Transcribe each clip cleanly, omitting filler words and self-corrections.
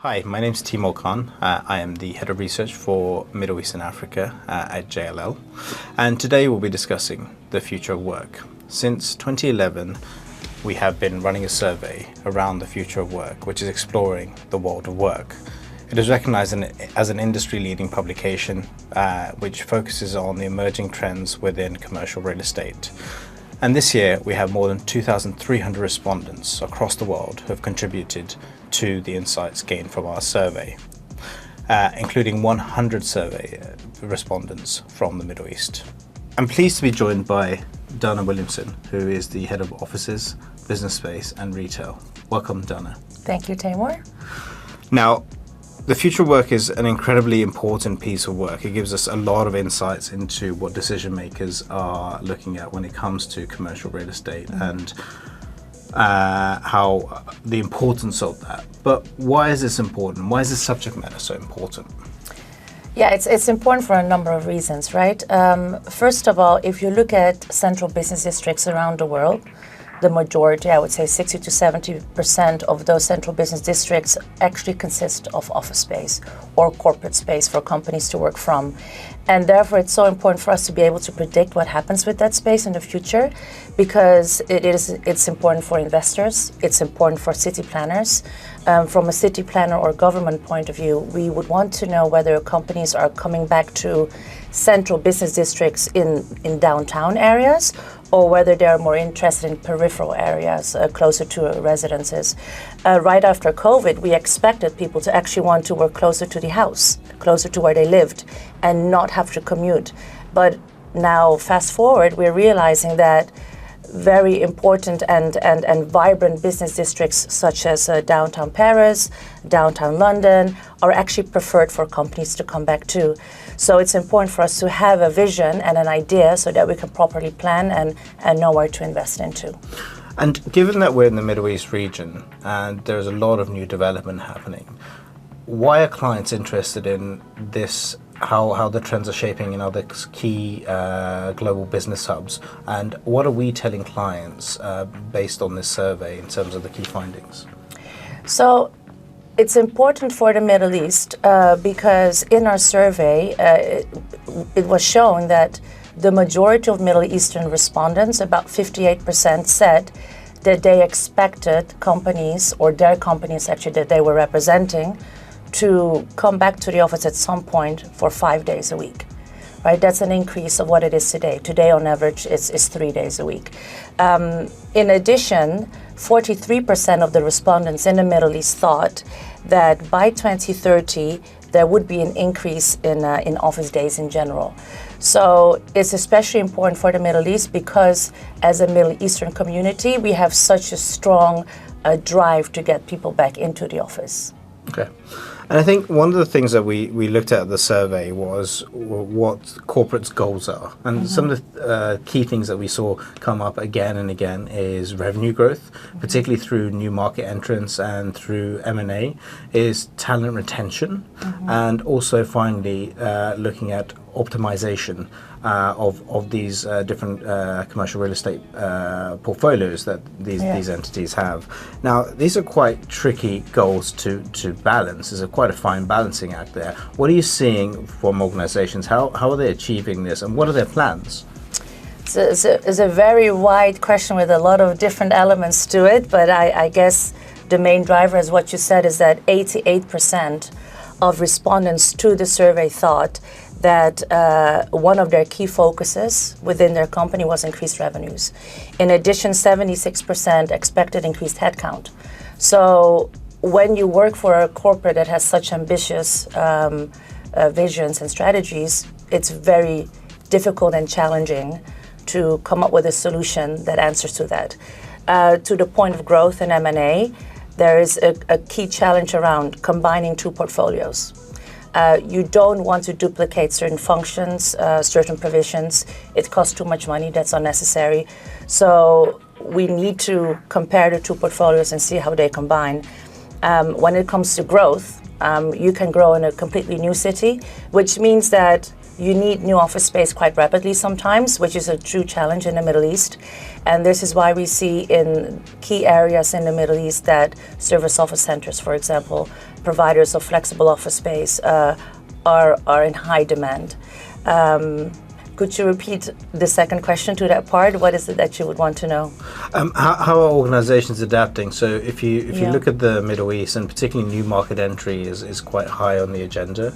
Hi, my name is Taimur Khan. I am the Head of Research for Middle East and Africa at JLL. And today we'll be discussing the future of work. Since 2011, we have been running a survey around the future of work, which is exploring the world of work. It is recognized as an industry-leading publication, which focuses on the emerging trends within commercial real estate. And this year, we have more than 2,300 respondents across the world who have contributed to the insights gained from our survey, including 100 survey respondents from the Middle East. I'm pleased to be joined by Dana Williamson, who is the Head of Offices, Business Space and Retail. Welcome, Dana. Thank you, Taimur. Now, the future of work is an incredibly important piece of work. It gives us a lot of insights into what decision makers are looking at when it comes to commercial real estate and how the importance of that. But why is this important? Why is this subject matter so important? Yeah, it's important for a number of reasons, right? First of all, if you look at central business districts around the world, the majority, I would say 60 to 70% of those central business districts actually consist of office space or corporate space for companies to work from. And therefore, it's so important for us to be able to predict what happens with that space in the future, because it's important for investors, it's important for city planners. From a city planner or government point of view, we would want to know whether companies are coming back to central business districts in downtown areas, or whether they are more interested in peripheral areas closer to residences. Right after COVID, we expected people to actually want to work closer to the house, closer to where they lived, and not have to commute. But now, fast forward, we're realizing that very important and vibrant business districts such as downtown Paris, downtown London are actually preferred for companies to come back to. So it's important for us to have a vision and an idea so that we can properly plan and know where to invest into. And given that we're in the Middle East region and there's a lot of new development happening, why are clients interested in this, how the trends are shaping in other key global business hubs? And what are we telling clients based on this survey in terms of the key findings? So it's important for the Middle East because in our survey, it was shown that the majority of Middle Eastern respondents, about 58%, said that they expected companies, or their companies actually that they were representing, to come back to the office at some point for 5 days a week, right? That's an increase of what it is today. Today, on average, it's 3 days a week. In addition, 43% of the respondents in the Middle East thought that by 2030, there would be an increase in office days in general. So it's especially important for the Middle East because as a Middle Eastern community, we have such a strong drive to get people back into the office. Okay. And I think one of the things that we looked at the survey was what corporates' goals are. And some of the key things that we saw come up again and again is revenue growth, particularly through new market entrants and through M&A, is talent retention, and also finally looking at optimization of these different commercial real estate portfolios that these entities have. Now, these are quite tricky goals to balance. There's quite a fine balancing act there. What are you seeing from organizations? How are they achieving this, and what are their plans? It's a very wide question with a lot of different elements to it, but I guess the main driver, is what you said, is that 88% of respondents to the survey thought that one of their key focuses within their company was increased revenues. In addition, 76% expected increased headcount. So when you work for a corporate that has such ambitious visions and strategies, it's very difficult and challenging to come up with a solution that answers to that. To the point of growth in M&A, there is a key challenge around combining two portfolios. You don't want to duplicate certain functions, certain provisions. It costs too much money, that's unnecessary. So we need to compare the two portfolios and see how they combine. When it comes to growth, you can grow in a completely new city, which means that you need new office space quite rapidly sometimes, which is a true challenge in the Middle East. And this is why we see in key areas in the Middle East that service office centers, for example, providers of flexible office space are in high demand. Could you repeat the second question to that part? What is it that you would want to know? How are organizations adapting? So if you look at the Middle East, and particularly new market entry is quite high on the agenda.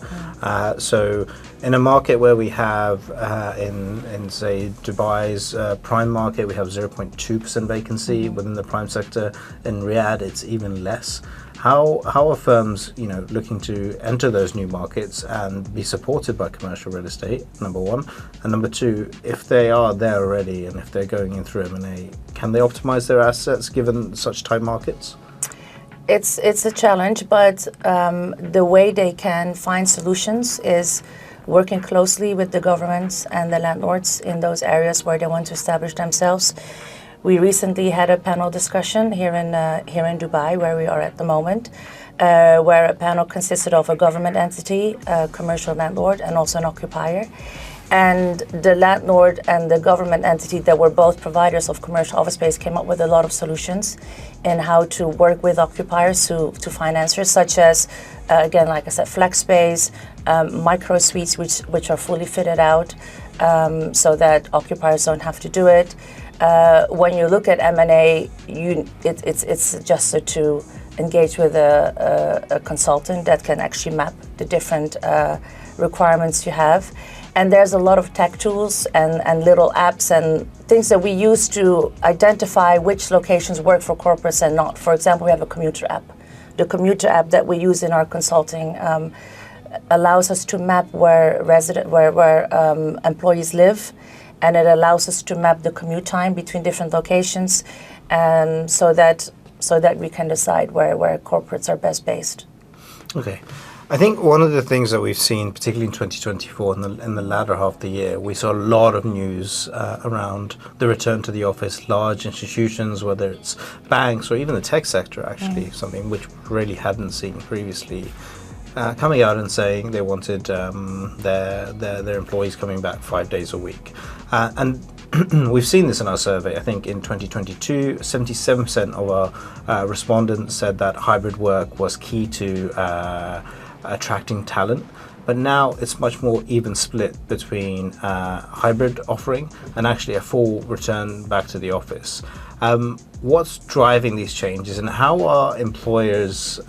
So in a market where we have, in say Dubai's prime market, we have 0.2% vacancy within the prime sector. In Riyadh, it's even less. How are firms, looking to enter those new markets and be supported by commercial real estate, number one? And number two, if they are there already and if they're going in through M&A, can they optimize their assets given such tight markets? It's a challenge, but the way they can find solutions is working closely with the governments and the landlords in those areas where they want to establish themselves. We recently had a panel discussion here in Dubai, where we are at the moment, where a panel consisted of a government entity, a commercial landlord, and also an occupier. And the landlord and the government entity that were both providers of commercial office space came up with a lot of solutions in how to work with occupiers to find answers, such as, again, like I said, flex space, micro suites which are fully fitted out so that occupiers don't have to do it. When you look at M&A, it's suggested to engage with a consultant that can actually map the different requirements you have. And there's a lot of tech tools and little apps and things that we use to identify which locations work for corporates and not. For example, we have a commuter app. The commuter app that we use in our consulting allows us to map where employees live, and it allows us to map the commute time between different locations, and so that we can decide where corporates are best based. Okay. I think one of the things that we've seen, particularly in 2024, in the latter half of the year, we saw a lot of news around the return to the office, large institutions, whether it's banks or even the tech sector, actually, something which we really hadn't seen previously, coming out and saying they wanted their employees coming back 5 days a week. And we've seen this in our survey. I think in 2022, 77% of our respondents said that hybrid work was key to attracting talent. But now it's much more even split between hybrid offering and actually a full return back to the office. What's driving these changes, and how are employers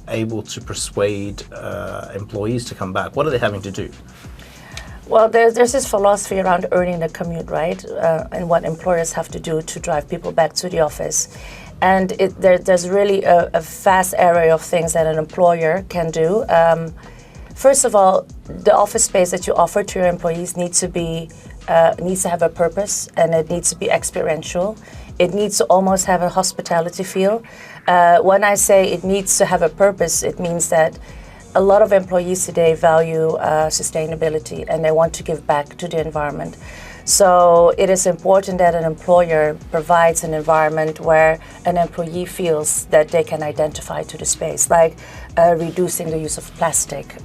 able to persuade employees to come back? What are they having to do? Well, there's this philosophy around earning the commute, right? And what employers have to do to drive people back to the office. And there's really a vast array of things that an employer can do. First of all, the office space that you offer to your employees needs to have a purpose, and it needs to be experiential. It needs to almost have a hospitality feel. When I say it needs to have a purpose, it means that a lot of employees today value sustainability, and they want to give back to the environment. So it is important that an employer provides an environment where an employee feels that they can identify to the space, like reducing the use of plastic,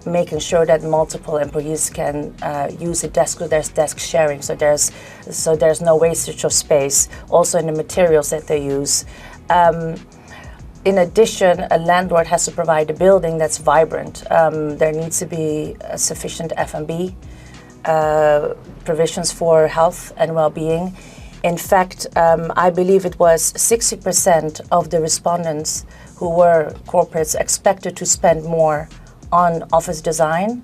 making sure that multiple employees can use a desk, so there's desk sharing, so there's no wastage of space, also in the materials that they use. In addition, a landlord has to provide a building that's vibrant. There needs to be sufficient F&B provisions for health and well-being. In fact, I believe it was 60% of the respondents who were corporates expected to spend more on office design,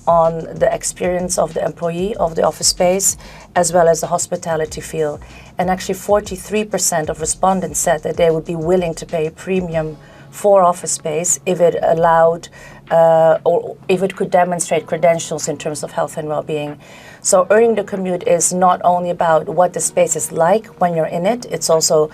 on the experience of the employee of the office space, as well as the hospitality feel. And actually 43% of respondents said that they would be willing to pay a premium for office space if it allowed or if it could demonstrate credentials in terms of health and well-being. So earning the commute is not only about what the space is like when you're in it, it's also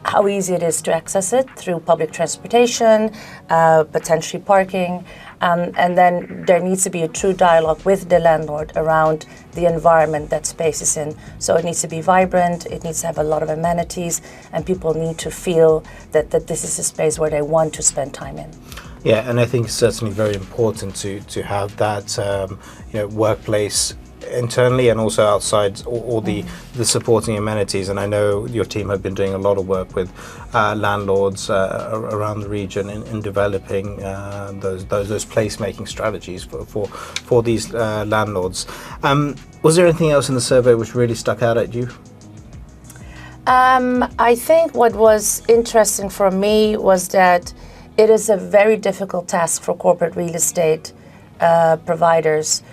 how easy it is to access it through public transportation, potentially parking, and then there needs to be a true dialogue with the landlord around the environment that space is in. So it needs to be vibrant, it needs to have a lot of amenities, and people need to feel that this is a space where they want to spend time in. Yeah, and I think it's certainly very important to have that workplace internally and also outside all the supporting amenities. And I know your team have been doing a lot of work with landlords around the region in developing those place-making strategies for these landlords. Was there anything else in the survey which really stuck out at you? I think what was interesting for me was that it is a very difficult task for corporate real estate providers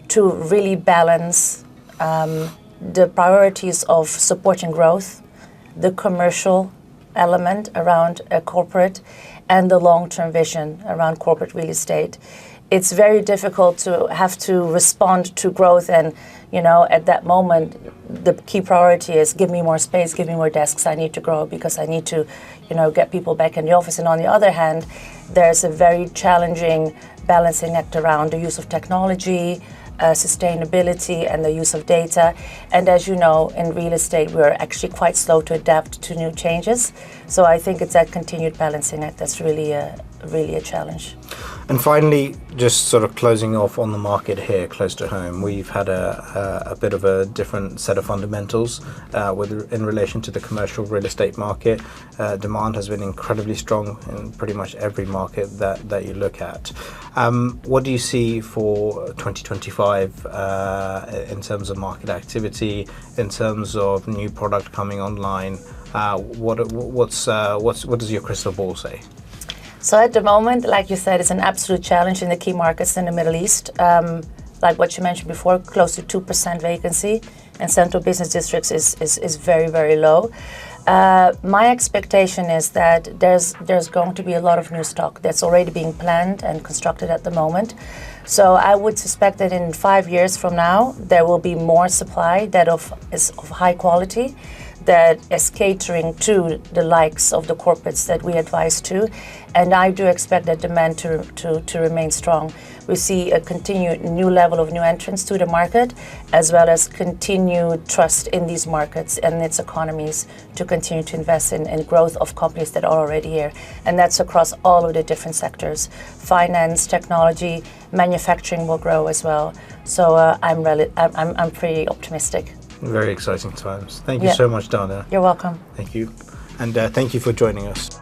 to really balance the priorities of supporting growth, the commercial element around a corporate, and the long-term vision around corporate real estate. It's very difficult to have to respond to growth, and at that moment the key priority is give me more space, give me more desks, I need to grow because I need to get people back in the office. And on the other hand, there's a very challenging balancing act around the use of technology, sustainability, and the use of data. And as you know, in real estate, we're actually quite slow to adapt to new changes. So I think it's that continued balancing act that's really a challenge. And finally, just sort of closing off on the market here close to home, we've had a bit of a different set of fundamentals in relation to the commercial real estate market. Demand has been incredibly strong in pretty much every market that you look at. What do you see for 2025 in terms of market activity, in terms of new product coming online? What does your crystal ball say? So at the moment, like you said, it's an absolute challenge in the key markets in the Middle East. Like what you mentioned before, close to 2% vacancy, and central business districts is very, very low. My expectation is that there's going to be a lot of new stock that's already being planned and constructed at the moment. So I would suspect that in 5 years from now, there will be more supply that is of high quality, that is catering to the likes of the corporates that we advise to. And I do expect that demand to remain strong. We see a continued new level of new entrants to the market, as well as continued trust in these markets and its economies to continue to invest in growth of companies that are already here. And that's across all of the different sectors. Finance, technology, manufacturing will grow as well. So I'm pretty optimistic. Very exciting times. Thank you so much, Dana. You're welcome. Thank you. And thank you for joining us.